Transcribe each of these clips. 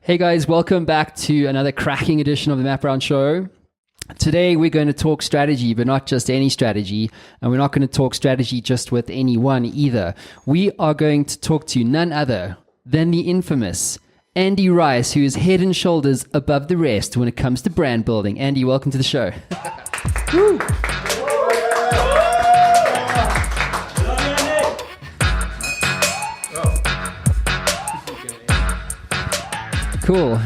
Hey guys, welcome back to another cracking edition of the Matt Brown Show. Today we're going to talk strategy, but not just any strategy, and we're not going to talk strategy just with anyone either. We are going to talk to none other than the infamous Andy Rice, who is head and shoulders above the rest when it comes to brand building. Andy, welcome to the show. Woo. Cool.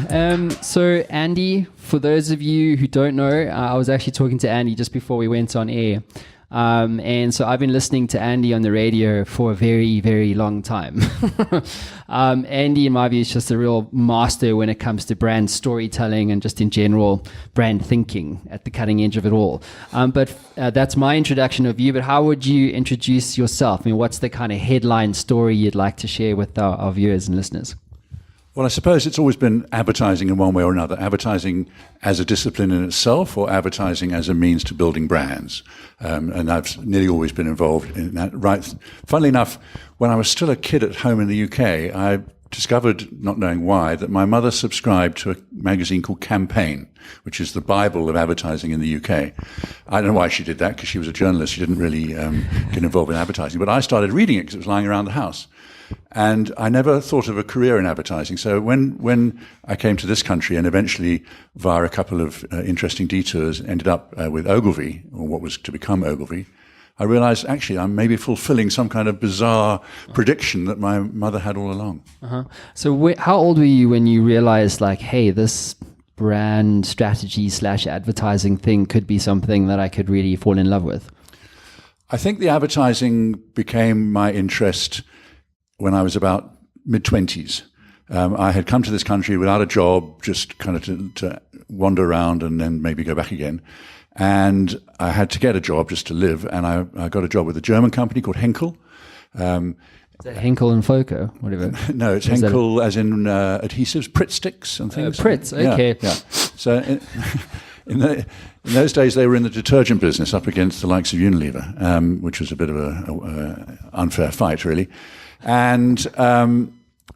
So Andy, for those of you who don't know, I was actually talking to Andy just before we went on air. And so I've been listening to Andy on the radio for a very, very long time. Andy, in my view, is just a real master when it comes to brand storytelling and just in general brand thinking at the cutting edge of it all. But that's my introduction of you. But how would you introduce yourself? I mean, what's the kind of headline story you'd like to share with our viewers and listeners? Well, I suppose it's always been advertising in one way or another, advertising as a discipline in itself or advertising as a means to building brands. And I've nearly always been involved in that. Right. Funnily enough, when I was still a kid at home in the UK, I discovered, not knowing why, that my mother subscribed to a magazine called Campaign, which is the Bible of advertising in the UK. I don't know why she did that, because she was a journalist. She didn't really get involved in advertising. But I started reading it because it was lying around the house. And I never thought of a career in advertising. So when I came to this country and eventually, via a couple of interesting detours, ended up with Ogilvy, or what was to become Ogilvy, I realized actually I'm maybe fulfilling some kind of bizarre prediction that my mother had all along. Uh-huh. So how old were you when you realized, like, hey, this brand strategy / advertising thing could be something that I could really fall in love with? I think the advertising became my interest when I was about mid-20s. I had come to this country without a job, just kind of to wander around and then maybe go back again. And I had to get a job just to live. And I got a job with a German company called Henkel. Is that Henkel and Foco, whatever? No, it's Henkel as in adhesives, Pritt sticks and things. Pritz, okay. Yeah. So in those days, they were in the detergent business up against the likes of Unilever, which was a bit of a unfair fight, really. And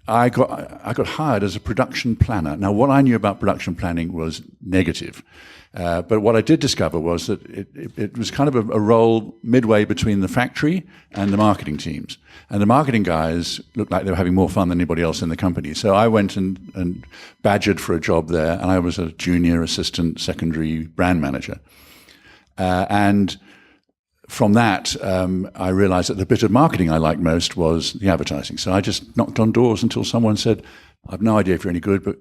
I got hired as a production planner. Now, what I knew about production planning was negative. But what I did discover was that it was kind of a role midway between the factory and the marketing teams. And the marketing guys looked like they were having more fun than anybody else in the company. So I went and badgered for a job there, and I was a junior assistant secondary brand manager. And from that, I realized that the bit of marketing I liked most was the advertising. So I just knocked on doors until someone said, I've no idea if you're any good, but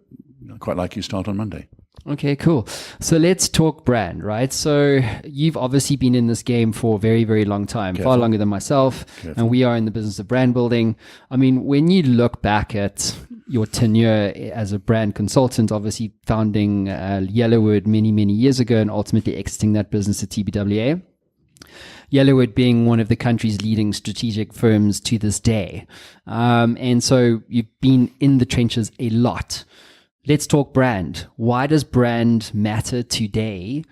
I'd quite like you to start on Monday. Okay, cool. So let's talk brand, right? So you've obviously been in this game for a very, very long time, far longer than myself. And we are in the business of brand building. I mean, when you look back at your tenure as a brand consultant, obviously founding Yellowwood many, many years ago and ultimately exiting that business at TBWA. Yellowwood being one of the country's leading strategic firms to this day. And so you've been in the trenches a lot. Let's talk brand. Why does brand matter today,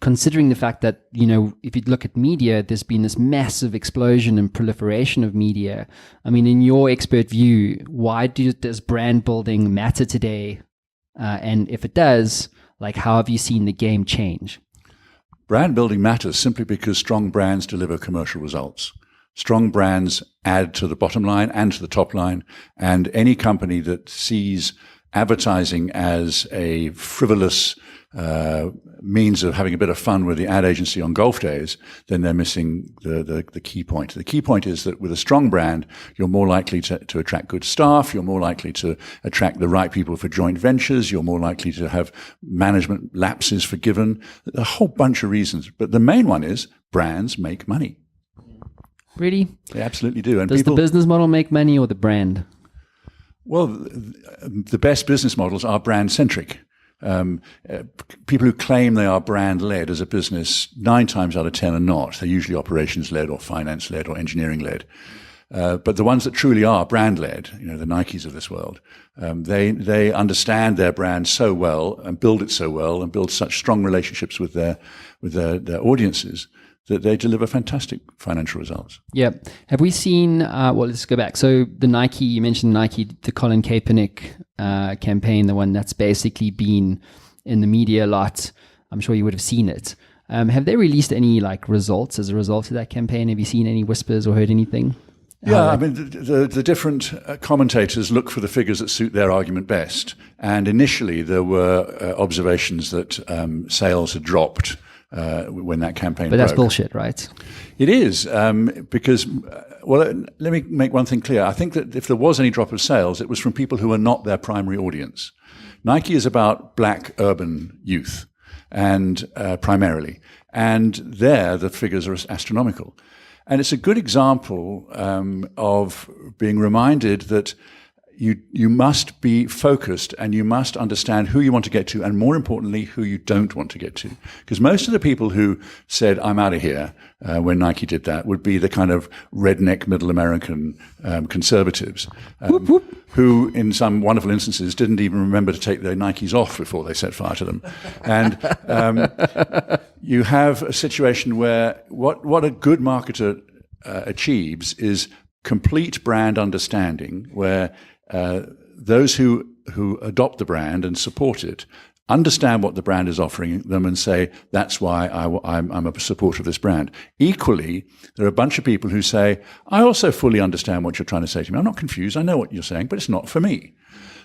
considering the fact that, you know, if you look at media, there's been this massive explosion and proliferation of media. I mean, in your expert view, why does brand building matter today? And if it does, like, how have you seen the game change? Brand building matters simply because strong brands deliver commercial results. Strong brands add to the bottom line and to the top line. And any company that sees advertising as a frivolous means of having a bit of fun with the ad agency on golf days, then they're missing the key point. The key point is that with a strong brand, you're more likely to attract good staff, you're more likely to attract the right people for joint ventures, you're more likely to have management lapses forgiven, a whole bunch of reasons. But the main one is brands make money. Really? They absolutely do. And does the business model make money or the brand? Well, the best business models are brand-centric. People who claim they are brand-led as a business, 9 times out of 10 are not. They're usually operations-led or finance-led or engineering-led. But the ones that truly are brand-led, you know, the Nikes of this world, they understand their brand so well and build it so well and build such strong relationships with their audiences that they deliver fantastic financial results. Yeah. Have we seen, let's go back. So the Nike, you mentioned Nike, the Colin Kaepernick campaign, the one that's basically been in the media a lot. I'm sure you would have seen it. Have they released any results as a result of that campaign? Have you seen any whispers or heard anything? Yeah, I mean, the different commentators look for the figures that suit their argument best. And initially there were observations that sales had dropped when that campaign But that's broke. bullshit, right? It is, because, let me make one thing clear. I think that if there was any drop of sales, it was from people who are not their primary audience. Nike is about black urban youth, and primarily. And there, the figures are astronomical. And it's a good example of being reminded that you must be focused and you must understand who you want to get to, and more importantly, who you don't want to get to. Because most of the people who said, I'm out of here, when Nike did that, would be the kind of redneck middle American conservatives, who in some wonderful instances didn't even remember to take their Nikes off before they set fire to them. And you have a situation where what a good marketer achieves is complete brand understanding, where those who adopt the brand and support it understand what the brand is offering them and say, that's why I'm a supporter of this brand. Equally, there are a bunch of people who say, I also fully understand what you're trying to say to me. I'm not confused. I know what you're saying, but it's not for me.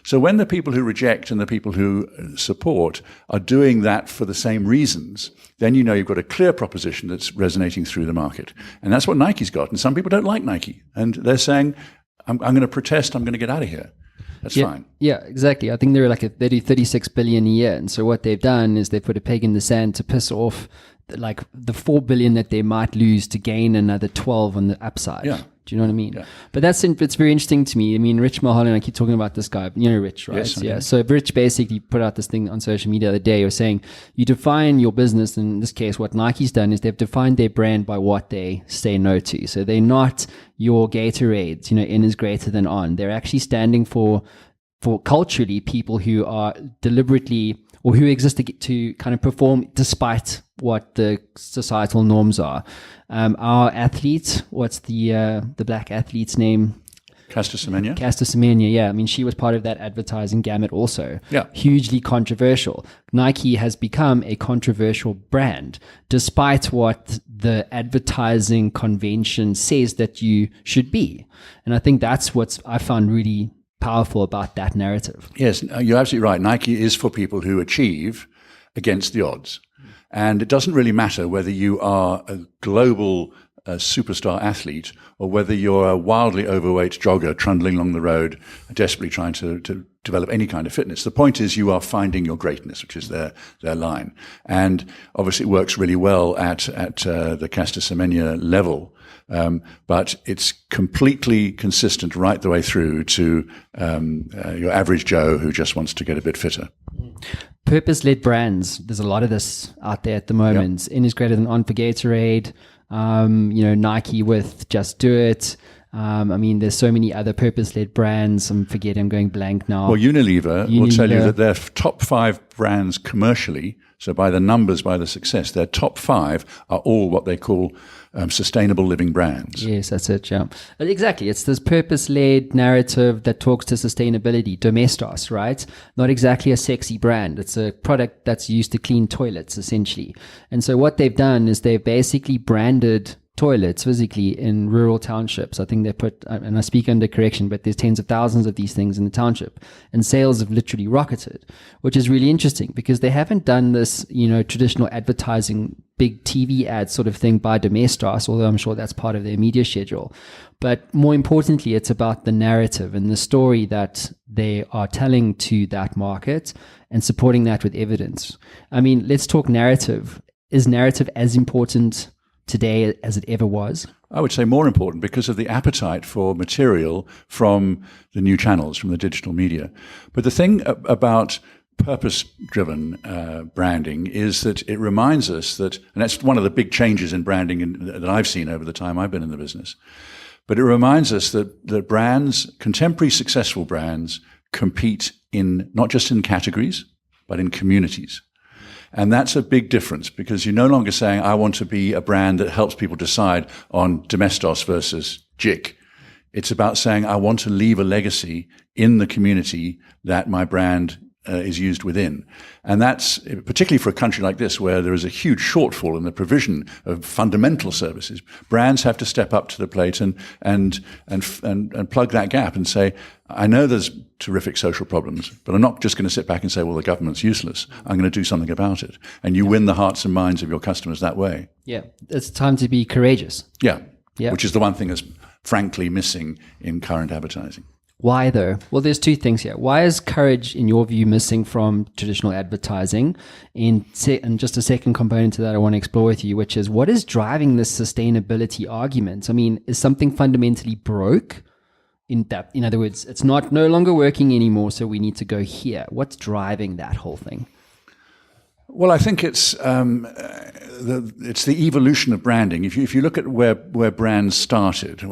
So when the people who reject and the people who support are doing that for the same reasons, then you know you've got a clear proposition that's resonating through the market. And that's what Nike's got. And some people don't like Nike. And they're saying, I'm going to protest, I'm going to get out of here. That's fine. Yeah, exactly. I think they do 36 billion a year. And so what they've done is they put a peg in the sand to piss off the 4 billion that they might lose to gain another 12 on the upside. Yeah. Do you know what I mean? Yeah. But it's very interesting to me. I mean, Rich Mulholland, I keep talking about this guy, you know Rich, right? Yes, yeah. So Rich basically put out this thing on social media the other day. He was saying, you define your business, in this case, what Nike's done is they've defined their brand by what they say no to. So they're not your Gatorades, in is greater than on. They're actually standing for culturally people who are deliberately, or who exist to kind of perform despite what the societal norms are. Our athlete, what's the black athlete's name? Caster Semenya? Caster Semenya, yeah. I mean, she was part of that advertising gamut also. Yeah. Hugely controversial. Nike has become a controversial brand, despite what the advertising convention says that you should be. And I think that's what I found really powerful about that narrative. Yes, you're absolutely right. Nike is for people who achieve against the odds. And it doesn't really matter whether you are a global superstar athlete or whether you're a wildly overweight jogger trundling along the road, desperately trying to develop any kind of fitness. The point is you are finding your greatness, which is their line. And obviously it works really well at the Caster Semenya level. But it's completely consistent right the way through to your average Joe who just wants to get a bit fitter. Purpose-led brands. There's a lot of this out there at the moment. Yep. In is greater than on for Gatorade. Nike with Just Do It. I mean, there's so many other purpose-led brands. I'm going blank now. Well, Unilever will tell you that their top 5 brands commercially, so by the numbers, by the success, their top 5 are all what they call sustainable living brands. Yes, that's it, yeah. Exactly. It's this purpose-led narrative that talks to sustainability. Domestos, right? Not exactly a sexy brand. It's a product that's used to clean toilets, essentially. And so what they've done is they've basically branded toilets physically in rural townships. I think they put, and I speak under correction, but there's tens of thousands of these things in the township, and sales have literally rocketed, which is really interesting because they haven't done this, traditional advertising, big TV ad sort of thing by Domestos, although I'm sure that's part of their media schedule. But more importantly, it's about the narrative and the story that they are telling to that market and supporting that with evidence. I mean, let's talk narrative. Is narrative as important today as it ever was? I would say more important because of the appetite for material from the new channels, from the digital media. But the thing about purpose-driven branding is that it reminds us that, and that's one of the big changes in branding that I've seen over the time I've been in the business, but it reminds us that brands, contemporary successful brands, compete in not just in categories, but in communities. And that's a big difference because you're no longer saying, I want to be a brand that helps people decide on Domestos versus Jik. It's about saying, I want to leave a legacy in the community that my brand is used within. And that's particularly for a country like this where there is a huge shortfall in the provision of fundamental services. Brands have to step up to the plate and plug that gap and say, I know there's terrific social problems, but I'm not just going to sit back and say, well, the government's useless. I'm going to do something about it. And you win the hearts and minds of your customers that way. Yeah. It's time to be courageous. Yeah. Which is the one thing that's frankly missing in current advertising. Why though? Well, there's two things here. Why is courage, in your view, missing from traditional advertising? And just a second component to that I want to explore with you, which is what is driving this sustainability argument? I mean, is something fundamentally broke? In other words, it's no longer working anymore, so we need to go here. What's driving that whole thing? Well, I think it's the evolution of branding. If you look at where brands started,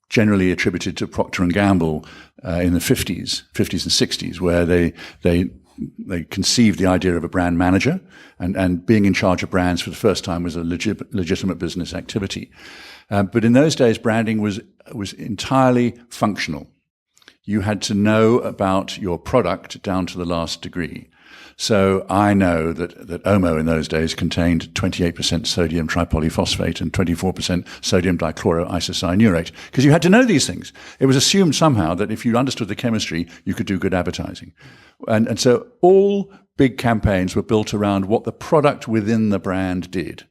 generally attributed to Procter & Gamble in the 50s and 60s, where they conceived the idea of a brand manager, and being in charge of brands for the first time was a legitimate business activity. But in those days, branding was entirely functional. You had to know about your product down to the last degree. So I know that Omo in those days contained 28% sodium tripolyphosphate and 24% sodium dichloroisocyanurate, because you had to know these things. It was assumed somehow that if you understood the chemistry, you could do good advertising. And so all big campaigns were built around what the product within the brand did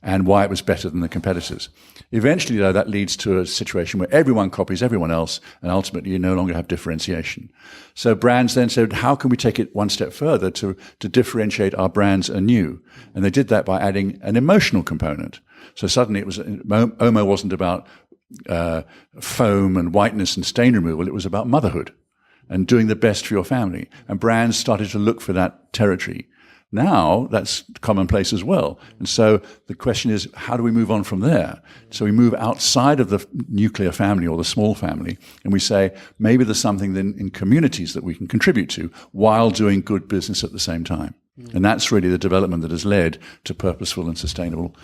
and why it was better than the competitors. Eventually, though, that leads to a situation where everyone copies everyone else, and ultimately you no longer have differentiation. So brands then said, how can we take it one step further to differentiate our brands anew? And they did that by adding an emotional component. So suddenly Omo wasn't about foam and whiteness and stain removal. It was about motherhood and doing the best for your family. And brands started to look for that territory. Now that's commonplace as well. And so the question is, how do we move on from there? So we move outside of the nuclear family or the small family, and we say, maybe there's something then in communities that we can contribute to while doing good business at the same time. And that's really the development that has led to purposeful and sustainable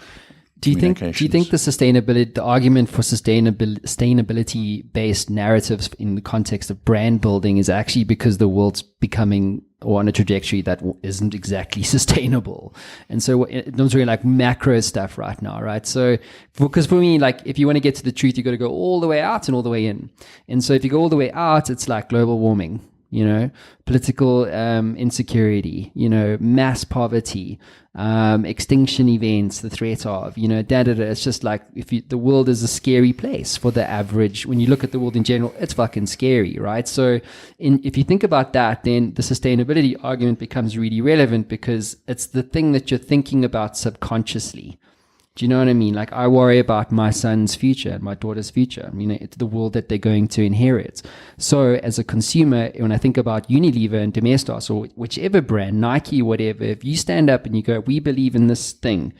Do you think the argument for sustainability-based narratives in the context of brand building is actually because the world's becoming or on a trajectory that isn't exactly sustainable? And so it's really like macro stuff right now, right? So because for me, like if you want to get to the truth, you got to go all the way out and all the way in. And so if you go all the way out, it's like global warming, political insecurity, mass poverty, extinction events, the threat of, It's just like the world is a scary place for the average. When you look at the world in general, it's fucking scary, right? So if you think about that, then the sustainability argument becomes really relevant because it's the thing that you're thinking about subconsciously. Do you know what I mean? Like I worry about my son's future and my daughter's future. It's the world that they're going to inherit. So as a consumer, when I think about Unilever and Domestos or whichever brand, Nike, whatever, if you stand up and you go, we believe in this thing,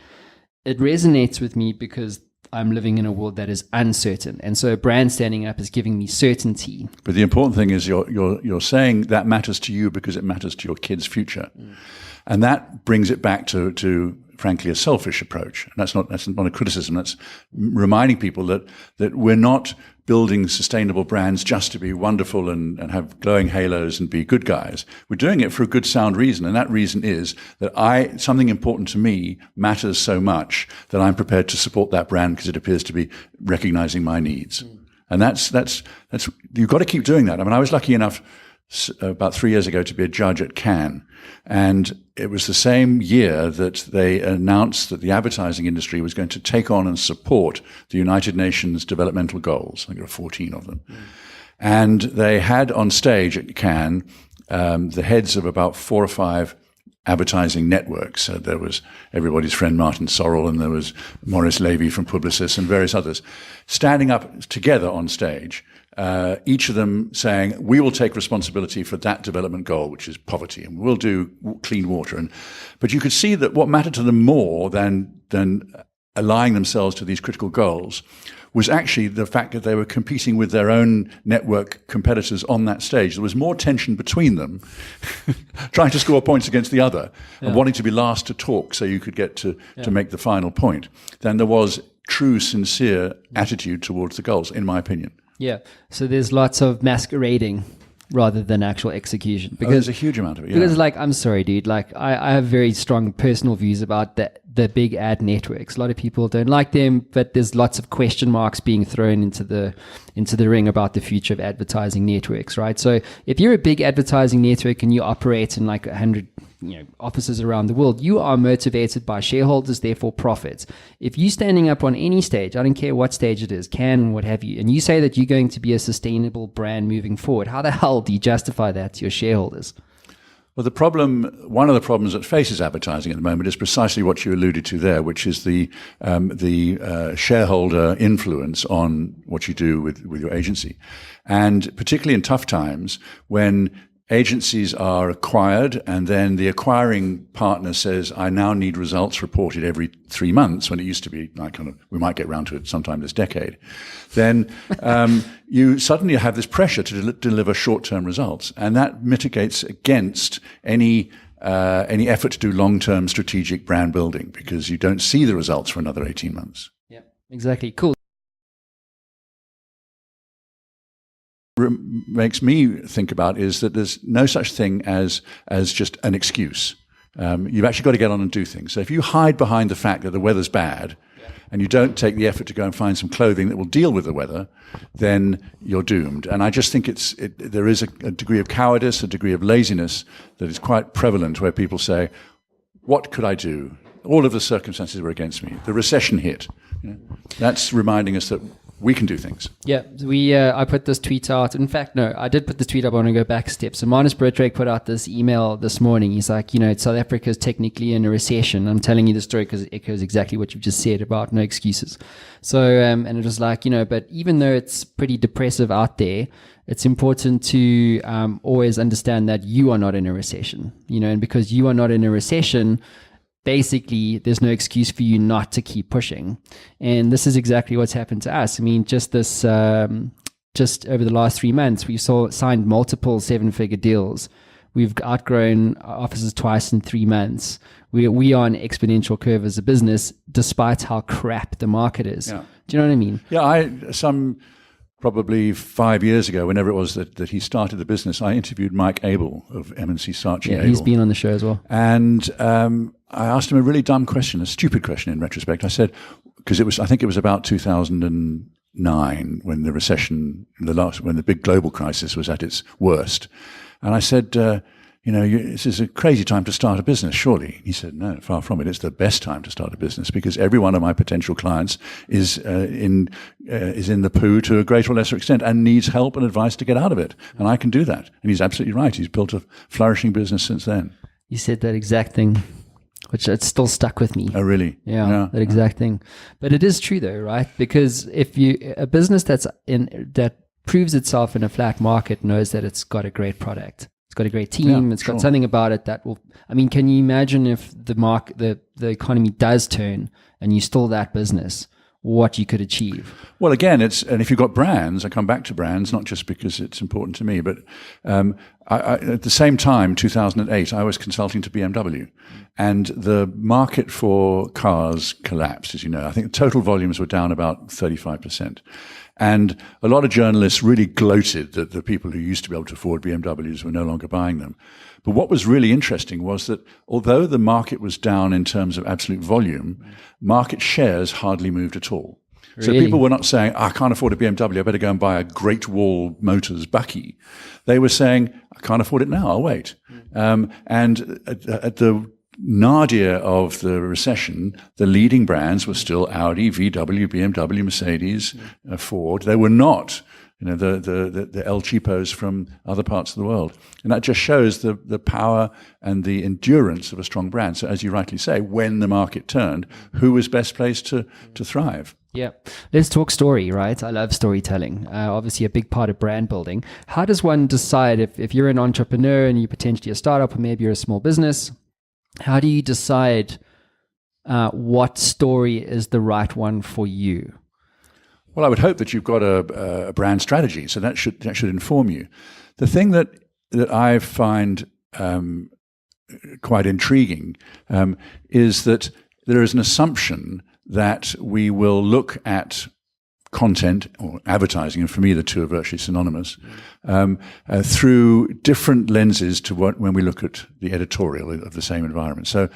it resonates with me because I'm living in a world that is uncertain. And so a brand standing up is giving me certainty. But the important thing is you're saying that matters to you because it matters to your kid's future. And that brings it back to frankly, a selfish approach. And that's not a criticism. That's reminding people that we're not building sustainable brands just to be wonderful and have glowing halos and be good guys. We're doing it for a good, sound reason. And that reason is that something important to me matters so much that I'm prepared to support that brand because it appears to be recognizing my needs. And that's you've got to keep doing that. I mean, I was lucky enough about 3 years ago to be a judge at Cannes. And it was the same year that they announced that the advertising industry was going to take on and support the United Nations developmental goals. I think there are 14 of them. And they had on stage at Cannes the heads of about 4 or 5 advertising networks. There was everybody's friend Martin Sorrell, and there was Maurice Levy from Publicis and various others standing up together on stage, each of them saying, we will take responsibility for that development goal, which is poverty, and we'll do clean water. But you could see that what mattered to them more than aligning themselves to these critical goals was actually the fact that they were competing with their own network competitors on that stage. There was more tension between them, trying to score points against the other and wanting to be last to talk so you could get to make the final point, than there was true, sincere attitude towards the goals, in my opinion. Yeah. So there's lots of masquerading rather than actual execution. Because there's a huge amount of it. Because I'm sorry, dude. I have very strong personal views about the big ad networks. A lot of people don't like them, but there's lots of question marks being thrown into the ring about the future of advertising networks, right? So if you're a big advertising network and you operate in 100 offices around the world, you are motivated by shareholders, therefore profits. If you're standing up on any stage, I don't care what stage it is, Cannes, what have you, and you say that you're going to be a sustainable brand moving forward, how the hell do you justify that to your shareholders? Well, one of the problems that faces advertising at the moment is precisely what you alluded to there, which is the shareholder influence on what you do with your agency. And particularly in tough times when agencies are acquired and then the acquiring partner says, I now need results reported every 3 months, when it used to be we might get round to it sometime this decade, then you suddenly have this pressure to deliver short-term results. And that mitigates against any effort to do long-term strategic brand building, because you don't see the results for another 18 months. Yeah, exactly. Cool. Makes me think about is that there's no such thing as just an excuse. You've actually got to get on and do things. So if you hide behind the fact that the weather's bad and you don't take the effort to go and find some clothing that will deal with the weather, then you're doomed. And I just think there is a degree of cowardice, a degree of laziness that is quite prevalent, where people say, what could I do? All of the circumstances were against me. The recession hit. That's reminding us that we can do things. Yeah, I put this tweet out. In fact, no, I did put the tweet up. I want to go back a step. So Marnus Britweg put out this email this morning. He's like, South Africa is technically in a recession. I'm telling you the story because it echoes exactly what you've just said about no excuses. So, and it was like, but even though it's pretty depressive out there, it's important to always understand that you are not in a recession, and because you are not in a recession, basically, there's no excuse for you not to keep pushing. And this is exactly what's happened to us. I mean, just over the last 3 months, we signed multiple 7-figure deals. We've outgrown offices twice in 3 months. We are on an exponential curve as a business, despite how crap the market is. Yeah. Do you know what I mean? Yeah, probably 5 years ago, whenever it was that he started the business, I interviewed Mike Abel of M&C Saatchi & Abel. He's been on the show as well. And I asked him a really dumb question, a stupid question in retrospect. I said, because I think it was about 2009 when the recession, when the big global crisis was at its worst. And I said, this is a crazy time to start a business, surely. He said, no, far from it. It's the best time to start a business, because every one of my potential clients is in the poo to a greater or lesser extent and needs help and advice to get out of it. And I can do that. And he's absolutely right. He's built a flourishing business since then. You said that exact thing, which it's still stuck with me. Oh, really? Yeah, that exact thing. But it is true though, right? Because if a business that proves itself in a flat market knows that it's got a great product. It's got a great team. It's got something about it that will. I mean, can you imagine if the economy does turn and you still that business, what you could achieve? Well, again, and if you've got brands, I come back to brands, not just because it's important to me, but at the same time, 2008, I was consulting to BMW, and the market for cars collapsed, as you know. I think the total volumes were down about 35%. And a lot of journalists really gloated that the people who used to be able to afford BMWs were no longer buying them. But what was really interesting was that although the market was down in terms of absolute volume, market shares hardly moved at all. Really? So people were not saying, I can't afford a BMW, I better go and buy a Great Wall Motors Bucky. They were saying, I can't afford it now, I'll wait. And at the nadir of the recession, the leading brands were still Audi, VW, BMW, Mercedes, Ford. They were not, the El Cheapos from other parts of the world. And that just shows the power and the endurance of a strong brand. So as you rightly say, when the market turned, who was best placed to thrive? Yeah. Let's talk story, right? I love storytelling. Obviously a big part of brand building. How does one decide if you're an entrepreneur and you're potentially a startup or maybe you're a small business, how do you decide what story is the right one for you? Well, I would hope that you've got a brand strategy, so that should inform you. The thing that I find quite intriguing is that there is an assumption that we will look at content or advertising, and for me the two are virtually synonymous, through different lenses to when we look at the editorial of the same environment. So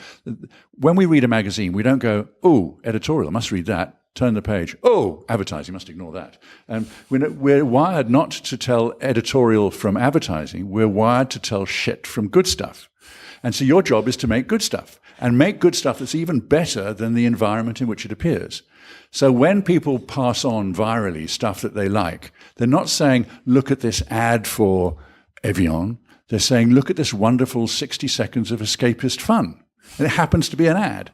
when we read a magazine, we don't go, oh, editorial, I must read that, turn the page, oh, advertising, must ignore that. And we're wired not to tell editorial from advertising, we're wired to tell shit from good stuff. And so your job is to make good stuff, and make good stuff that's even better than the environment in which it appears. So when people pass on virally stuff that they like, they're not saying, look at this ad for Evian. They're saying, look at this wonderful 60 seconds of escapist fun. And it happens to be an ad.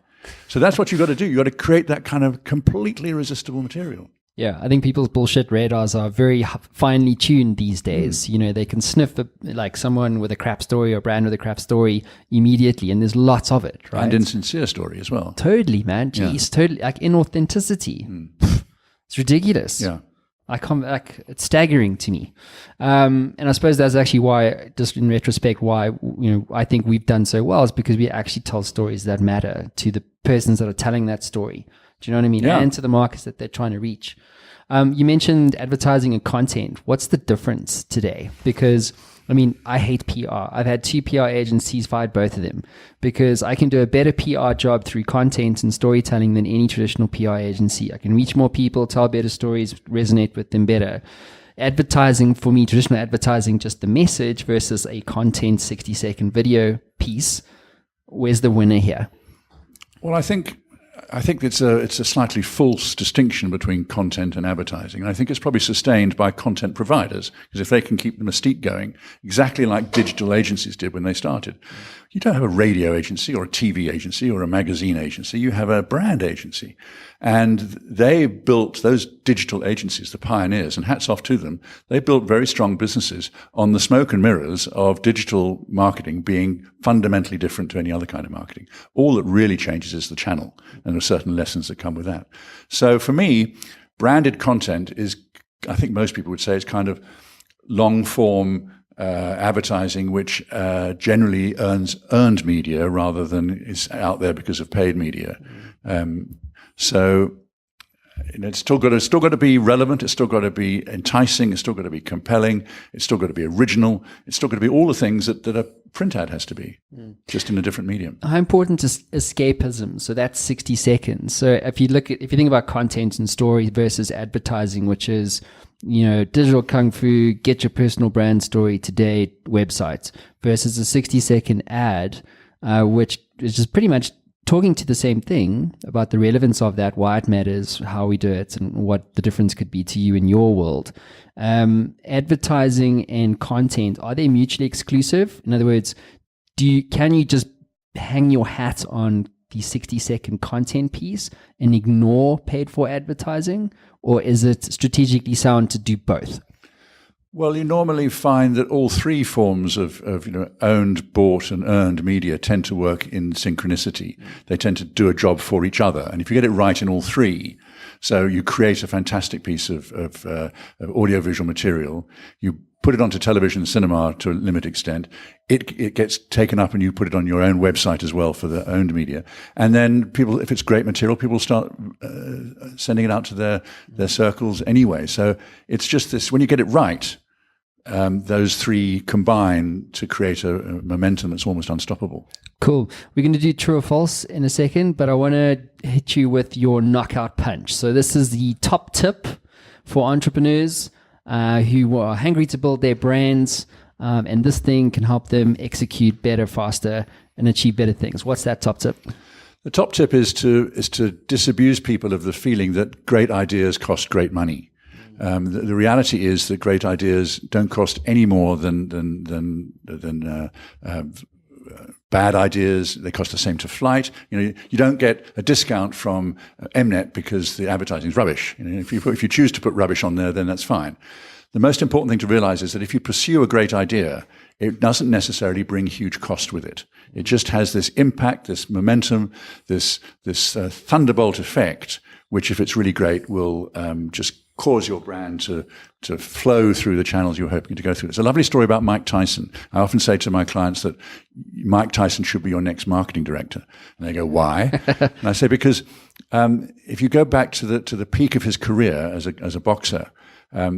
So that's what you've got to do. You've got to create that kind of completely irresistible material. Yeah, I think people's bullshit radars are very finely tuned these days. You know, they can sniff like someone with a crap story or a brand with a crap story immediately, and there's lots of it, right? And insincere story as well. Totally, man. Jeez, totally. Like inauthenticity. It's ridiculous. Yeah. It's staggering to me. And I suppose that's actually why, just in retrospect, why, I think we've done so well is because we actually tell stories that matter to the persons that are telling that story. Do you know what I mean? Yeah. And to the markets that they're trying to reach. You mentioned advertising and content. What's the difference today? Because, I hate PR. I've had 2 PR agencies, fired both of them, because I can do a better PR job through content and storytelling than any traditional PR agency. I can reach more people, tell better stories, resonate with them better. Advertising, for me, traditional advertising, just the message versus a content 60-second video piece. Where's the winner here? Well, I think it's a slightly false distinction between content and advertising. And I think it's probably sustained by content providers, because if they can keep the mystique going, exactly like digital agencies did when they started. You don't have a radio agency or a TV agency or a magazine agency. You have a brand agency. And they built, those digital agencies, the pioneers, and hats off to them, they built very strong businesses on the smoke and mirrors of digital marketing being fundamentally different to any other kind of marketing. All that really changes is the channel, and there are certain lessons that come with that. So for me, branded content is, I think most people would say, it's kind of long-form advertising, which generally earned media rather than is out there because of paid media. So it's still got to be relevant. It's still got to be enticing. It's still got to be compelling. It's still got to be original. It's still got to be all the things that a print ad has to be, just in a different medium. How important is escapism? So that's 60 seconds. So if you think about content and story versus advertising, which is, digital kung fu, get your personal brand story today websites, versus a 60-second ad, which is just pretty much talking to the same thing about the relevance of that, why it matters, how we do it, and what the difference could be to you in your world. Advertising and content, are they mutually exclusive? In other words, can you just hang your hat on the 60-second content piece and ignore paid for advertising? Or is it strategically sound to do both? Well, you normally find that all 3 forms of owned, bought, and earned media tend to work in synchronicity. They tend to do a job for each other. And if you get it right in all 3, so you create a fantastic piece of audiovisual material, you put it onto television and cinema to a limited extent, it gets taken up and you put it on your own website as well for the owned media. And then people, if it's great material, people start sending it out to their circles anyway. So it's just this, when you get it right, those 3 combine to create a momentum that's almost unstoppable. Cool. We're going to do true or false in a second, but I want to hit you with your knockout punch. So this is the top tip for entrepreneurs who are hungry to build their brands, and this thing can help them execute better, faster, and achieve better things. What's that top tip? The top tip is to disabuse people of the feeling that great ideas cost great money. The reality is that great ideas don't cost any more than bad ideas. They cost the same to flight. You don't get a discount from Mnet because the advertising is rubbish. If you choose to put rubbish on there, then that's fine. The most important thing to realize is that if you pursue a great idea, it doesn't necessarily bring huge cost with it. It just has this impact, this momentum, this thunderbolt effect, which, if it's really great, will just cause your brand to flow through the channels you're hoping to go through. It's a lovely story about Mike Tyson. I often say to my clients that Mike Tyson should be your next marketing director. And they go, why? And I say, because if you go back to the peak of his career as a boxer,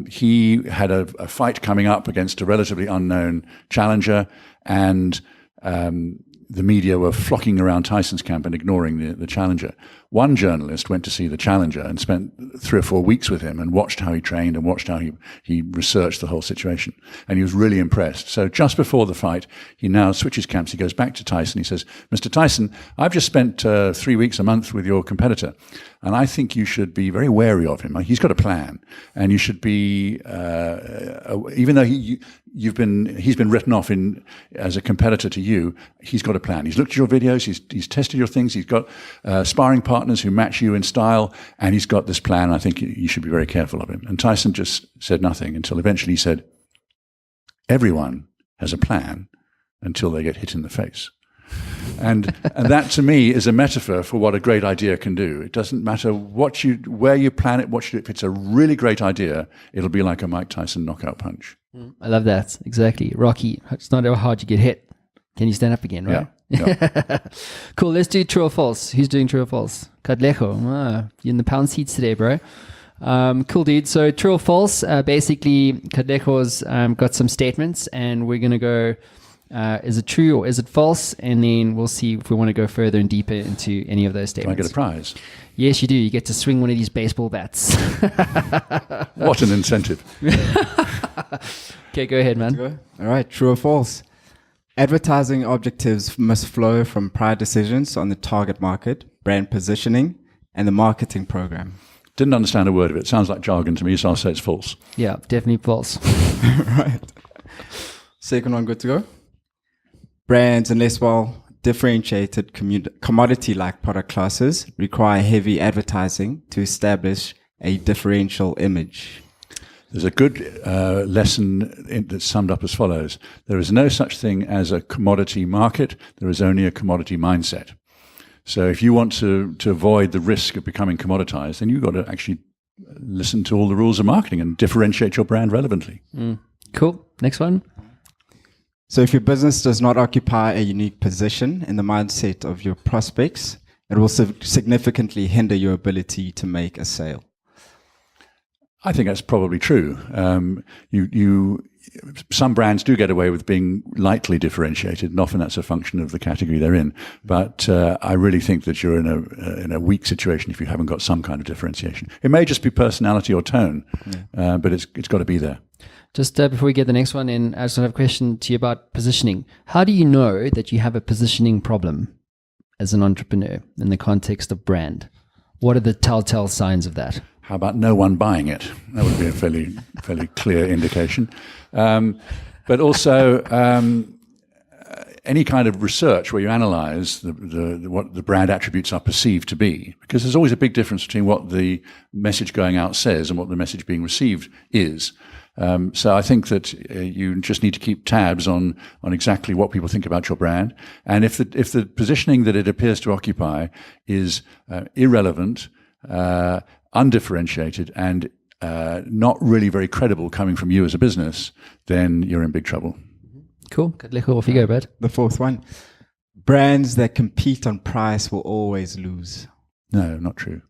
he had a fight coming up against a relatively unknown challenger, and the media were flocking around Tyson's camp and ignoring the challenger. One journalist went to see the challenger and spent 3 or 4 weeks with him and watched how he trained and watched how he researched the whole situation. And he was really impressed. So just before the fight, he now switches camps. He goes back to Tyson. He says, Mr. Tyson, I've just spent 3 weeks, a month with your competitor, and I think you should be very wary of him. He's got a plan, and you should be, even though he's been written off as a competitor to you, he's got a plan. He's looked at your videos, he's tested your things, he's got sparring partners who match you in style, and he's got this plan. I think you should be very careful of him. And Tyson just said nothing until eventually he said, everyone has a plan until they get hit in the face. And that, to me, is a metaphor for what a great idea can do. It doesn't matter where you plan it, what you do. If it's a really great idea, it'll be like a Mike Tyson knockout punch. I love that. Exactly. Rocky, it's not how hard you get hit. Can you stand up again, right? Yeah. Cool. Let's do true or false. Who's doing true or false? Kadleho. You're in the pound seats today, bro. Cool, dude. So true or false, basically Kadleho's got some statements, and we're going to go, is it true or is it false? And then we'll see if we want to go further and deeper into any of those statements. Can I get a prize? Yes, you do. You get to swing one of these baseball bats. What an incentive. Okay, go ahead, man. All right, true or false? Advertising objectives must flow from prior decisions on the target market, brand positioning, and the marketing program. Didn't understand a word of it. Sounds like jargon to me, so I'll say it's false. Yeah, definitely false. Right. Second one, good to go. Brands, unless well differentiated commodity-like product classes, require heavy advertising to establish a differential image. There's a good lesson that's summed up as follows. There is no such thing as a commodity market. There is only a commodity mindset. So if you want to avoid the risk of becoming commoditized, then you've got to actually listen to all the rules of marketing and differentiate your brand relevantly. Cool. Next one. So if your business does not occupy a unique position in the mindset of your prospects, it will significantly hinder your ability to make a sale. I think that's probably true. Some brands do get away with being lightly differentiated, and often that's a function of the category they're in. But I really think that you're in a weak situation if you haven't got some kind of differentiation. It may just be personality or tone, but it's got to be there. Just before we get the next one in, I just have a question to you about positioning. How do you know that you have a positioning problem as an entrepreneur in the context of brand? What are the telltale signs of that? How about no one buying it? That would be a fairly clear indication. But also any kind of research where you analyze what the brand attributes are perceived to be, because there's always a big difference between what the message going out says and what the message being received is. So I think that you just need to keep tabs on exactly what people think about your brand, and if the positioning that it appears to occupy is irrelevant, undifferentiated, and not really very credible coming from you as a business, then you're in big trouble. Cool. Kadleho, off you go, bud. The fourth one. Brands that compete on price will always lose. No, not true.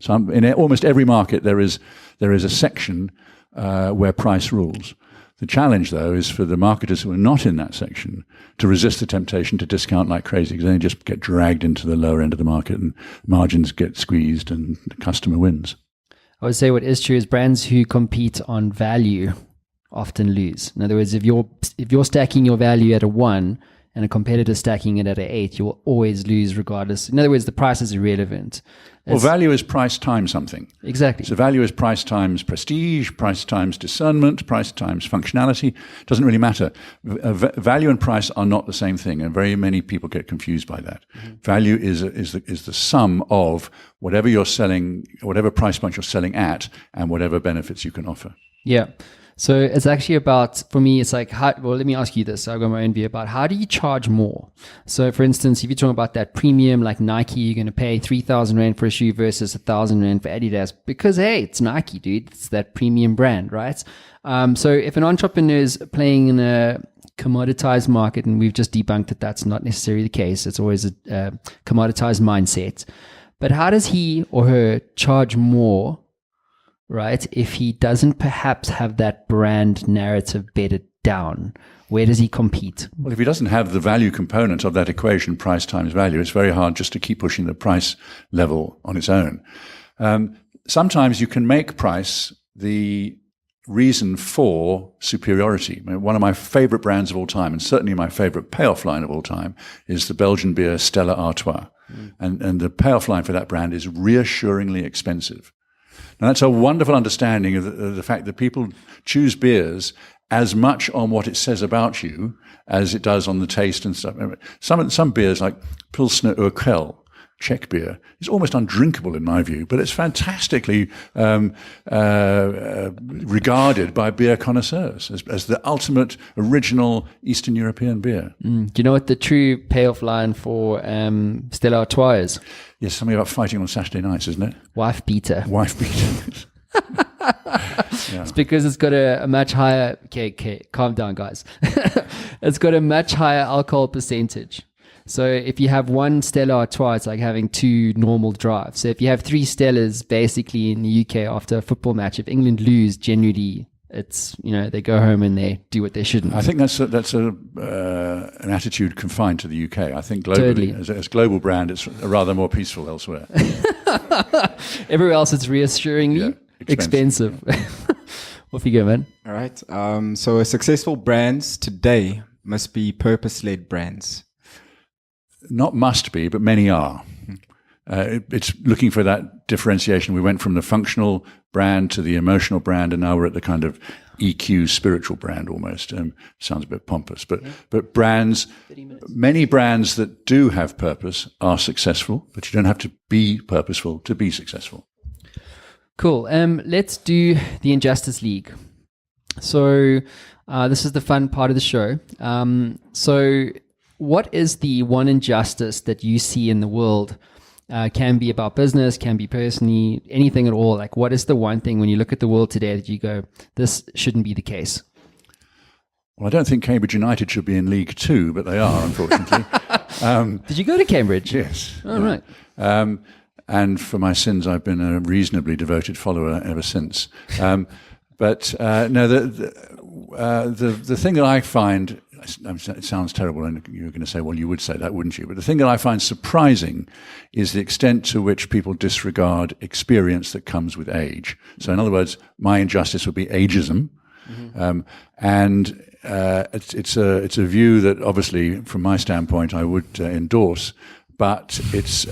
So in almost every market, there is a section where price rules. The challenge, though, is for the marketers who are not in that section to resist the temptation to discount like crazy, because then they just get dragged into the lower end of the market and margins get squeezed and the customer wins. I would say what is true is brands who compete on value often lose. In other words, if you're stacking your value at a 1 and a competitor stacking it at an 8, you will always lose regardless. In other words, the price is irrelevant. Well, value is price times something. Exactly. So value is price times prestige, price times discernment, price times functionality. It doesn't really matter. Value and price are not the same thing, and very many people get confused by that. Mm-hmm. Value is the sum of whatever you're selling, whatever price point you're selling at, and whatever benefits you can offer. Yeah. So it's actually about, for me, it's like, let me ask you this. I've got my own view about how do you charge more? So for instance, if you're talking about that premium, like Nike, you're going to pay 3,000 Rand for a shoe versus 1,000 Rand for Adidas because, hey, it's Nike, dude. It's that premium brand, right? So if an entrepreneur is playing in a commoditized market, and we've just debunked that that's not necessarily the case, it's always a commoditized mindset. But how does he or her charge more, right, if he doesn't perhaps have that brand narrative bedded down? Where does he compete? Well, if he doesn't have the value component of that equation, price times value, it's very hard just to keep pushing the price level on its own. Sometimes you can make price the reason for superiority. I mean, one of my favorite brands of all time, and certainly my favorite payoff line of all time, is the Belgian beer Stella Artois. And the payoff line for that brand is reassuringly expensive. Now, that's a wonderful understanding of the fact that people choose beers as much on what it says about you as it does on the taste and stuff. Some beers, like Pilsner Urquell, Czech beer, is almost undrinkable in my view, but it's fantastically regarded by beer connoisseurs as the ultimate original Eastern European beer. Do you know what the true payoff line for Stella Artois is? Yes, something about fighting on Saturday nights, isn't it? Wife beater. Wife beater. Yeah. It's because it's got a much higher, okay, calm down, guys. It's got a much higher alcohol percentage. So if you have one Stella Artois, it's like having two normal drives. So if you have three Stellas, basically in the UK after a football match, if England lose, generally it's, they go home and they do what they shouldn't. I think that's an attitude confined to the UK. I think globally, totally. as global brand, it's rather more peaceful elsewhere. Everywhere else, it's reassuringly expensive. Off you go, man. All right. So successful brands today must be purpose-led brands. Not must be, but many are. It's looking for that differentiation. We went from the functional brand to the emotional brand, and now we're at the kind of EQ spiritual brand almost. Sounds a bit pompous, but brands, many brands that do have purpose are successful, but you don't have to be purposeful to be successful. Cool. Let's do the Injustice League. So this is the fun part of the show. So what is the one injustice that you see in the world? Can be about business, can be personally, anything at all. Like, what is the one thing when you look at the world today that you go, this shouldn't be the case? Well, I don't think Cambridge United should be in League Two, but they are, unfortunately. Did you go to Cambridge? Yes. Oh, right. And for my sins, I've been a reasonably devoted follower ever since. No, the thing that I find, it sounds terrible, and you're going to say, well, you would say that, wouldn't you? But the thing that I find surprising is the extent to which people disregard experience that comes with age. So in other words, my injustice would be ageism. Mm-hmm. It's a view that obviously, from my standpoint, I would endorse, but it's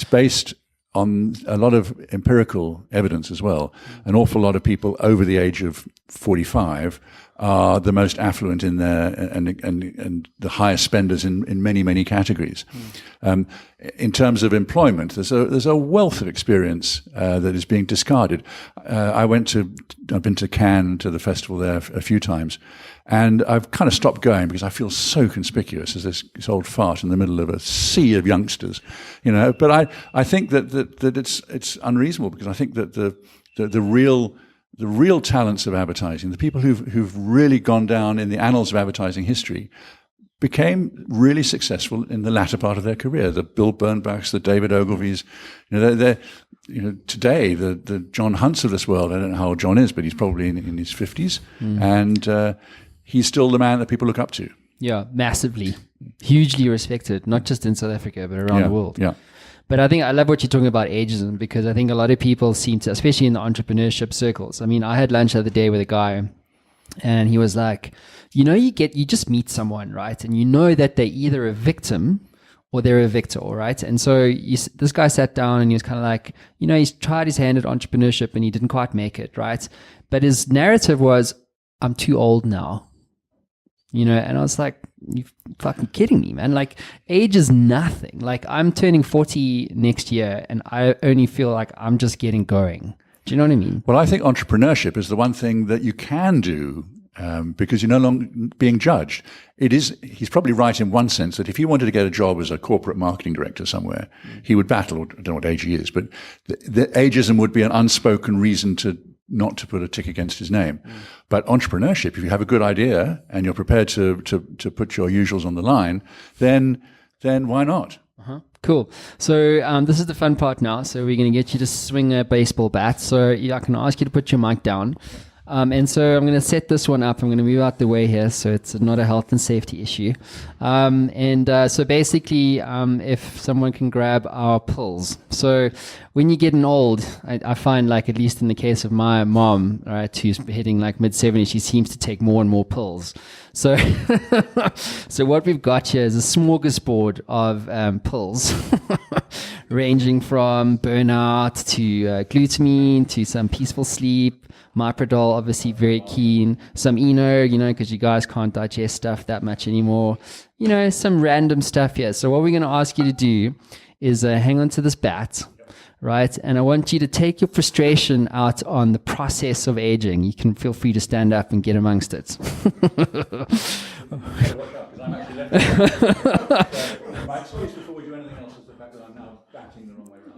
based on a lot of empirical evidence as well. An awful lot of people over the age of 45 are the most affluent in their and the highest spenders in many categories. In terms of employment, there's a wealth of experience that is being discarded. I've been to Cannes, to the festival there a few times, and I've kind of stopped going because I feel so conspicuous as this old fart in the middle of a sea of youngsters, But I think that it's unreasonable, because I think that the real talents of advertising, the people who've really gone down in the annals of advertising history, became really successful in the latter part of their career. The Bill Bernbachs, the David Ogilvies, they're today the John Hunts of this world. I don't know how old John is, but he's probably in his 50s, and he's still the man that people look up to. Yeah, massively, hugely respected, not just in South Africa but around the world. Yeah. But I think I love what you're talking about ageism, because I think a lot of people seem to, especially in the entrepreneurship circles. I mean, I had lunch the other day with a guy, and he was like, you just meet someone, right? And you know that they're either a victim or they're a victor, right? And so this guy sat down and he was kind of like, he's tried his hand at entrepreneurship and he didn't quite make it, right? But his narrative was, I'm too old now. And I was like, you fucking kidding me, man? Like, age is nothing. Like, I'm turning 40 next year and I only feel like I'm just getting going. Do you know what I mean? Well, I think entrepreneurship is the one thing that you can do because you're no longer being judged. He's probably right in one sense that if he wanted to get a job as a corporate marketing director somewhere, he would battle. I don't know what age he is, but the ageism would be an unspoken reason not to put a tick against his name. But entrepreneurship, if you have a good idea and you're prepared to put your usuals on the line, then why not? Cool. So this is the fun part now. So we're going to get you to swing a baseball bat. So I can ask you to put your mic down. And so I'm going to set this one up. I'm going to move out the way here so it's not a health and safety issue. So basically, if someone can grab our pills. So when you're getting old, I find, like, at least in the case of my mom, right, who's hitting like mid-70s, she seems to take more and more pills. So so what we've got here is a smorgasbord of pills ranging from burnout to glutamine to some peaceful sleep. Myprodol, obviously very keen. Some Eno, because you guys can't digest stuff that much anymore. Some random stuff here. So what we're going to ask you to do is hang on to this bat, right? And I want you to take your frustration out on the process of aging. You can feel free to stand up and get amongst it.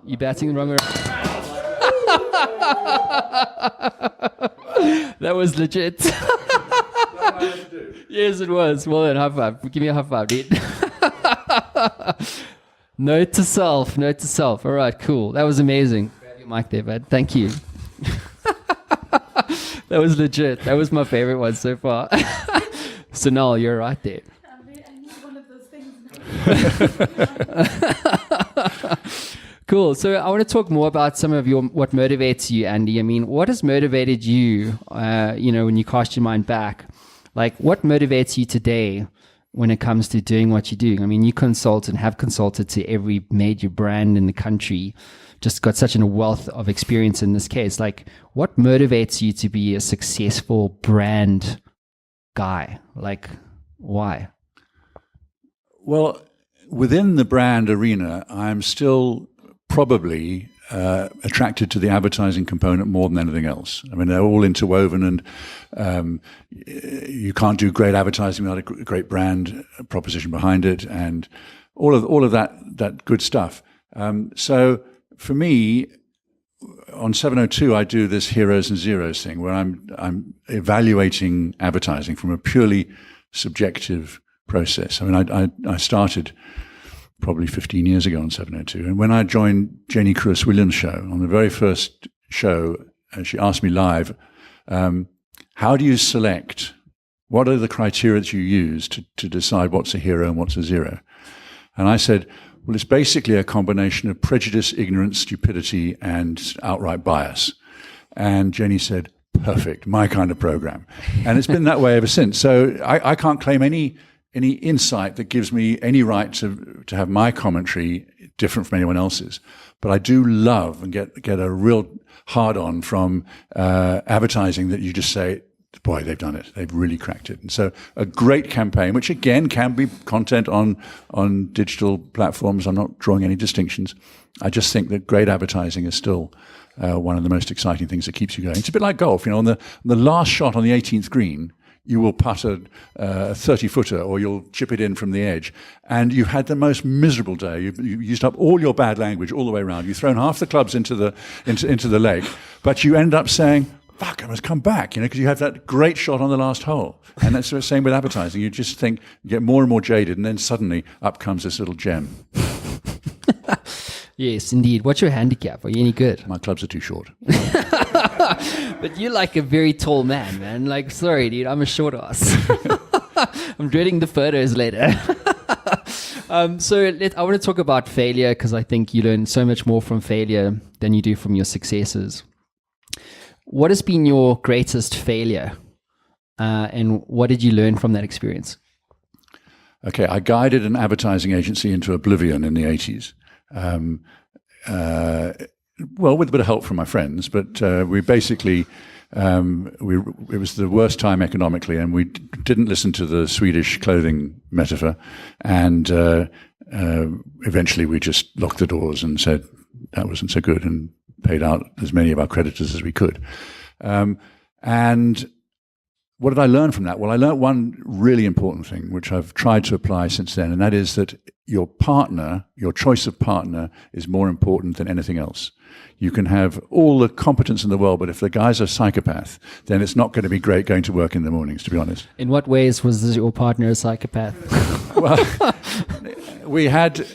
You're batting the wrong way around. That was legit. Yes, it was. Well then, high five. Give me a high five, dude. Note to self. All right, cool. That was amazing. Grab your mic there, bud. Thank you. That was legit. That was my favorite one so far. Sonal, you're right there. I need one of those things. Cool. So I want to talk more about some of what motivates you, Andy. I mean, what has motivated you, when you cast your mind back? Like, what motivates you today when it comes to doing what you're doing? I mean, you consult and have consulted to every major brand in the country, just got such a wealth of experience in this case. Like, what motivates you to be a successful brand guy? Like, why? Well, within the brand arena, I'm still probably attracted to the advertising component more than anything else. I mean, they're all interwoven, and you can't do great advertising without a great brand proposition behind it, and all of that good stuff. So for me, on 702, I do this heroes and zeros thing where I'm evaluating advertising from a purely subjective process. I mean, I started probably 15 years ago on 702. And when I joined Janie Crewis-Williams' show, on the very first show, she asked me live, how do you select, what are the criteria that you use to decide what's a hero and what's a zero? And I said, well, it's basically a combination of prejudice, ignorance, stupidity, and outright bias. And Jenny said, perfect, my kind of program. And it's been that way ever since. So I can't claim any insight that gives me any right to have my commentary different from anyone else's. But I do love and get a real hard-on from advertising that you just say, boy, they've done it. They've really cracked it. And so a great campaign, which again can be content on digital platforms. I'm not drawing any distinctions. I just think that great advertising is still one of the most exciting things that keeps you going. It's a bit like golf. On the last shot on the 18th green, you will putt a 30-footer or you'll chip it in from the edge. And you've had the most miserable day. You've used up all your bad language all the way around. You've thrown half the clubs into the lake, but you end up saying, fuck, I must come back, because you have that great shot on the last hole. And that's the same with advertising. You just think, you get more and more jaded, and then suddenly up comes this little gem. Yes, indeed. What's your handicap? Are you any good? My clubs are too short. But you're like a very tall man. Like, sorry, dude, I'm a short ass. I'm dreading the photos later. I want to talk about failure because I think you learn so much more from failure than you do from your successes. What has been your greatest failure? And what did you learn from that experience? Okay, I guided an advertising agency into oblivion in the 80s. Well, with a bit of help from my friends, but we basically, it was the worst time economically, and we didn't listen to the Swedish clothing metaphor, and eventually we just locked the doors and said that wasn't so good, and paid out as many of our creditors as we could. And what did I learn from that? Well, I learned one really important thing, which I've tried to apply since then, and that is that your partner, your choice of partner, is more important than anything else. You can have all the competence in the world, but if the guy's a psychopath, then it's not going to be great going to work in the mornings, to be honest. In what ways was your partner a psychopath? Well,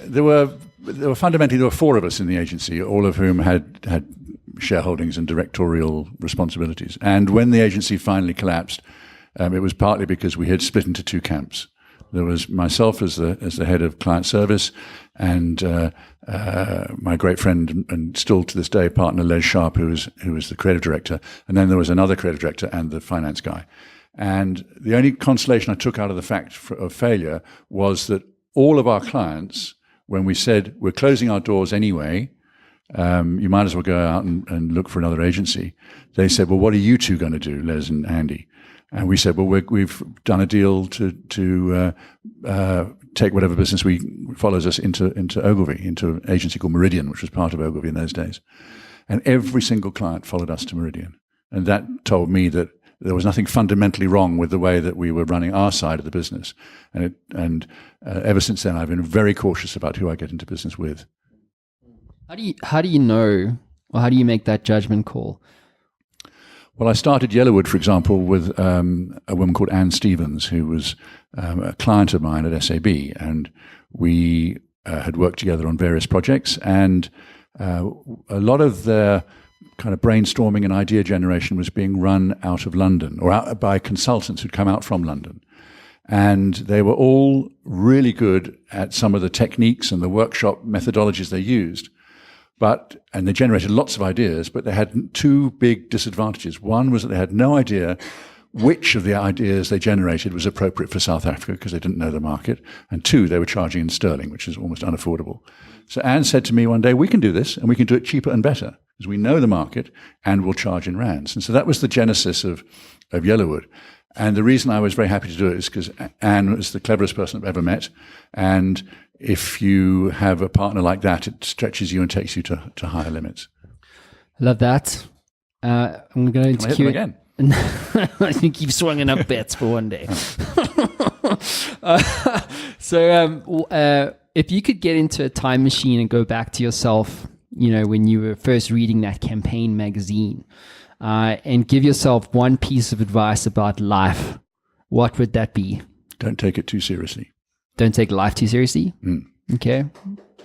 there were fundamentally four of us in the agency, all of whom had shareholdings and directorial responsibilities. And when the agency finally collapsed, it was partly because we had split into two camps. There was myself as the head of client service, and my great friend and still to this day partner Les Sharp, who was the creative director, and then there was another creative director and the finance guy. And the only consolation I took out of the fact of failure was that all of our clients, when we said we're closing our doors anyway, you might as well go out and look for another agency. They said, well, what are you two going to do, Les and Andy? And we said, well, we've done a deal to take whatever business follows us into Ogilvy, into an agency called Meridian, which was part of Ogilvy in those days. And every single client followed us to Meridian. And that told me that there was nothing fundamentally wrong with the way that we were running our side of the business. And ever since then, I've been very cautious about who I get into business with. How do you know, or how do you make that judgment call? Well, I started Yellowwood, for example, with a woman called Anne Stevens, who was a client of mine at SAB, and we had worked together on various projects, and a lot of their kind of brainstorming and idea generation was being run out of London, or out by consultants who'd come out from London. And they were all really good at some of the techniques and the workshop methodologies they used. And they generated lots of ideas, but they had two big disadvantages. One was that they had no idea which of the ideas they generated was appropriate for South Africa because they didn't know the market. And two, they were charging in sterling, which is almost unaffordable. So Anne said to me one day, we can do this and we can do it cheaper and better because we know the market and we'll charge in rands. And so that was the genesis of Yellowwood. And the reason I was very happy to do it is because Anne was the cleverest person I've ever met. And if you have a partner like that, it stretches you and takes you to higher limits. Love that. I'm going to hit them again. I think you've swung enough bets for one day. So if you could get into a time machine and go back to yourself, when you were first reading that campaign magazine, and give yourself one piece of advice about life, what would that be? Don't take it too seriously. Don't take life too seriously? Mm. Okay.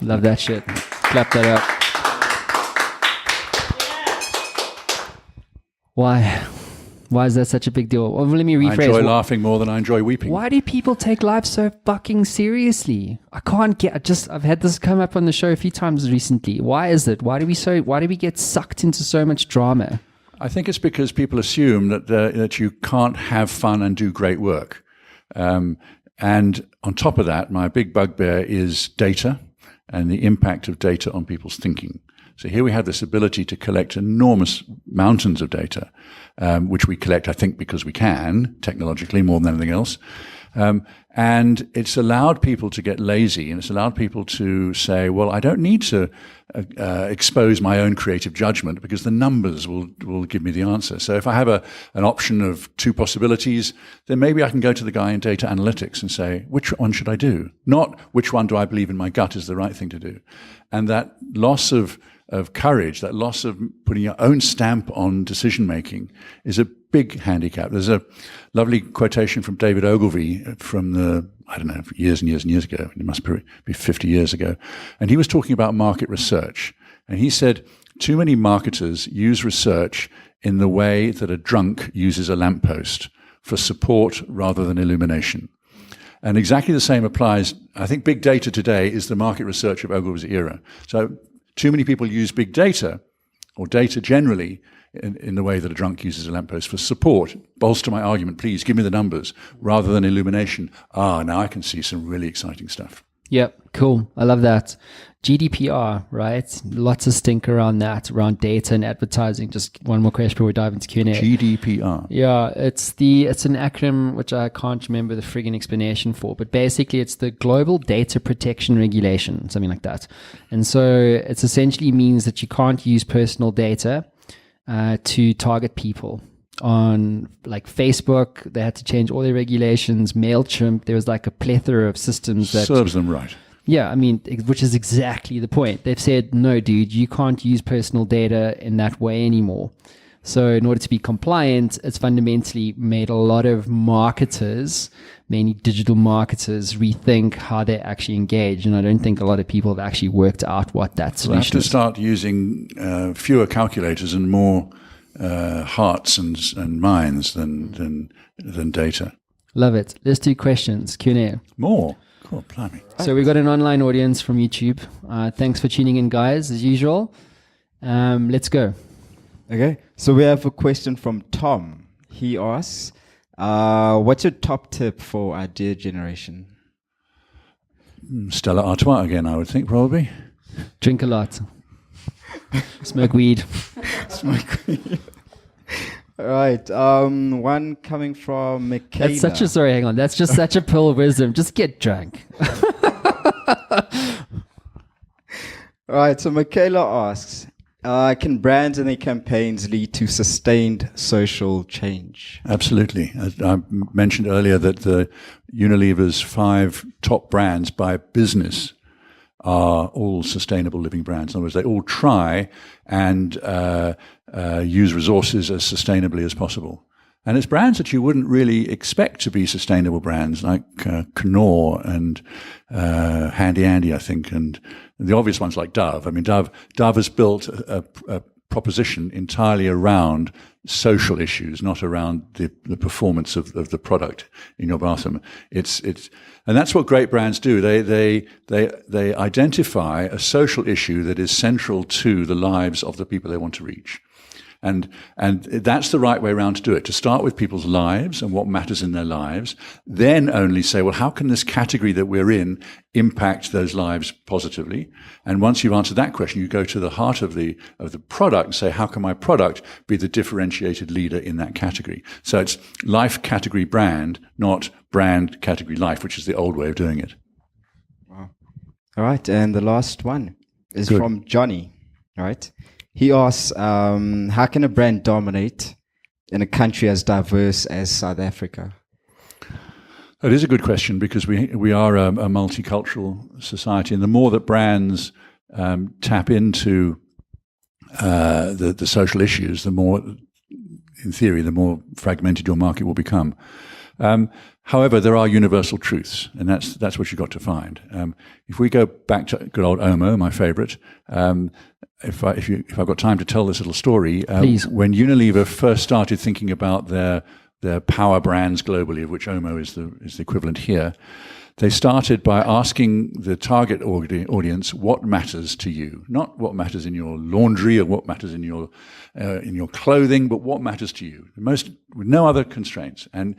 Love that shit. Clap that up. Why? Why is that such a big deal? Well, let me rephrase. I enjoy laughing more than I enjoy weeping. Why do people take life so fucking seriously? I can't get. I've had this come up on the show a few times recently. Why is it? Why do we get sucked into so much drama? I think it's because people assume that you can't have fun and do great work. And on top of that, my big bugbear is data and the impact of data on people's thinking. So here we have this ability to collect enormous mountains of data, which we collect, I think, because we can, technologically, more than anything else. And it's allowed people to get lazy, and it's allowed people to say, well, I don't need to expose my own creative judgment because the numbers will give me the answer. So if I have an option of two possibilities, then maybe I can go to the guy in data analytics and say, which one should I do? Not which one do I believe in my gut is the right thing to do. And that loss of courage, that loss of putting your own stamp on decision-making is a big handicap. There's a lovely quotation from David Ogilvy from years and years and years ago. It must be 50 years ago. And he was talking about market research. And he said, too many marketers use research in the way that a drunk uses a lamppost, for support rather than illumination. And exactly the same applies. I think big data today is the market research of Ogilvy's era. So too many people use big data, or data generally, in the way that a drunk uses a lamppost for support. Bolster my argument, please, give me the numbers, rather than illumination. Now I can see some really exciting stuff. Yep, cool. I love that. GDPR, right? Lots of stink around that, around data and advertising. Just one more question before we dive into Q&A. GDPR. Yeah, it's an acronym which I can't remember the friggin' explanation for, but basically it's the Global Data Protection Regulation, something like that. And so it essentially means that you can't use personal data to target people. On like Facebook, they had to change all their regulations. MailChimp, there was like a plethora of systems that serves them right. Yeah, I mean, which is exactly the point. They've said, no, dude, you can't use personal data in that way anymore. So in order to be compliant, it's fundamentally made a lot of marketers, mainly digital marketers, rethink how they actually engage. And I don't think a lot of people have actually worked out what that So they have solution to is. start using fewer calculators and more hearts and minds than data. Love it. Let's do questions, Q&A. More. Cool, blimey. So we've got an online audience from YouTube. Thanks for tuning in, guys, as usual. Let's go. Okay, so we have a question from Tom. He asks, what's your top tip for idea generation? Stella Artois again, I would think, probably. Drink a lot. Smoke weed. All right, one coming from Michaela. That's such a, sorry, hang on. That's just such a pearl of wisdom. Just get drunk. All right, so Michaela asks, can brands and their campaigns lead to sustained social change? Absolutely. As I mentioned earlier that the Unilever's 5 top brands by business are all sustainable living brands. In other words, they all try and use resources as sustainably as possible. And it's brands that you wouldn't really expect to be sustainable brands, like Knorr and Handy Andy, I think, and the obvious ones like Dove. I mean, Dove has built a proposition entirely around social issues, not around the performance of the product in your bathroom. And that's what great brands do. They identify a social issue that is central to the lives of the people they want to reach. And that's the right way around to do it, to start with people's lives and what matters in their lives, then only say, well, how can this category that we're in impact those lives positively? And once you've answered that question, you go to the heart of the product and say, how can my product be the differentiated leader in that category? So it's life category brand, not brand category life, which is the old way of doing it. Wow. All right, and the last one is from Johnny, all right? He asks, how can a brand dominate in a country as diverse as South Africa? That is a good question, because we are a multicultural society, and the more that brands tap into the social issues, the more, in theory, the more fragmented your market will become. However, there are universal truths, and that's what you've got to find. If we go back to good old Omo, my favourite, if I've got time to tell this little story, when Unilever first started thinking about their power brands globally, of which Omo is the equivalent here, they started by asking the target audience what matters to you, not what matters in your laundry or what matters in your clothing, but what matters to you, with no other constraints. And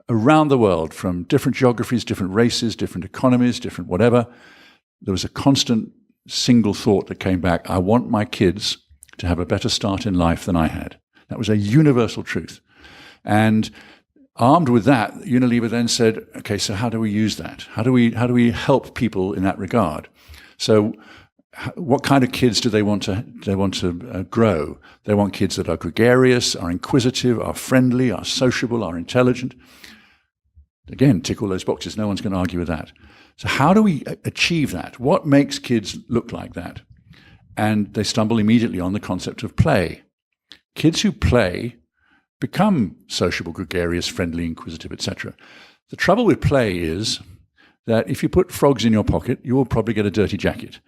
around the world, from different geographies, different races, different economies, different whatever, there was a constant single thought that came back: I want my kids to have a better start in life than I had. That was a universal truth. And armed with that, Unilever then said, okay, so how do we use that? How do we help people in that regard? So what kind of kids do they want to grow? They want kids that are gregarious, are inquisitive, are friendly, are sociable, are intelligent. Again, tick all those boxes. No one's going to argue with that. So how do we achieve that? What makes kids look like that? And they stumble immediately on the concept of play. Kids who play become sociable, gregarious, friendly, inquisitive, etc. The trouble with play is that if you put frogs in your pocket, you will probably get a dirty jacket.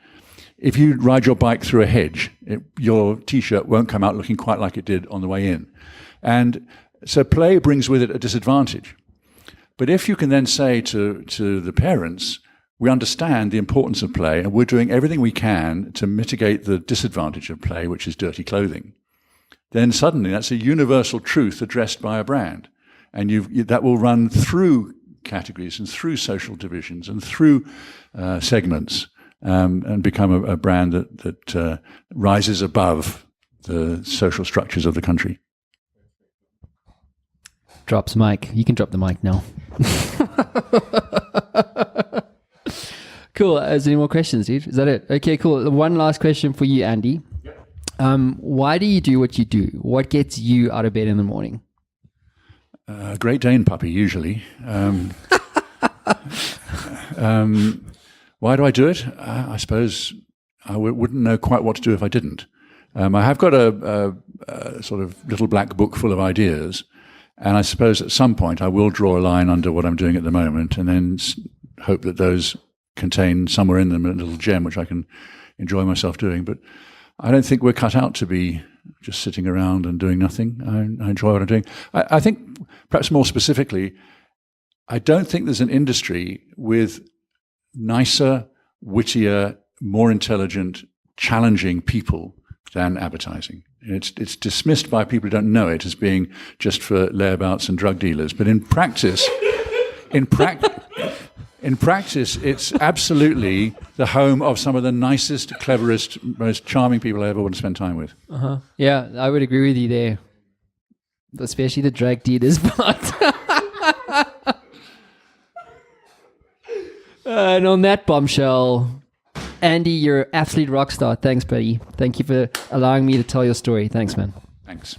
If you ride your bike through a hedge, your T-shirt won't come out looking quite like it did on the way in. And so play brings with it a disadvantage. But if you can then say to the parents, we understand the importance of play and we're doing everything we can to mitigate the disadvantage of play, which is dirty clothing, then suddenly that's a universal truth addressed by a brand. And that will run through categories and through social divisions and through segments, and become a brand that rises above the social structures of the country. Drops mic. You can drop the mic now. Cool. Is there any more questions, dude? Is that it? Okay, cool. One last question for you, Andy. Why do you do what you do? What gets you out of bed in the morning? Great Dane puppy, usually. Why do I do it? I suppose I wouldn't know quite what to do if I didn't. I have got a sort of little black book full of ideas, and I suppose at some point I will draw a line under what I'm doing at the moment and then hope that those contain somewhere in them a little gem which I can enjoy myself doing. But I don't think we're cut out to be just sitting around and doing nothing. I enjoy what I'm doing. I think, perhaps more specifically, I don't think there's an industry with nicer, wittier, more intelligent, challenging people than advertising. It's dismissed by people who don't know it as being just for layabouts and drug dealers. But in practice, it's absolutely the home of some of the nicest, cleverest, most charming people I ever want to spend time with. Yeah, I would agree with you there. Especially the drug dealers part. And on that bombshell, Andy, you're an absolute rock star. Thanks, buddy. Thank you for allowing me to tell your story. Thanks, man. Thanks.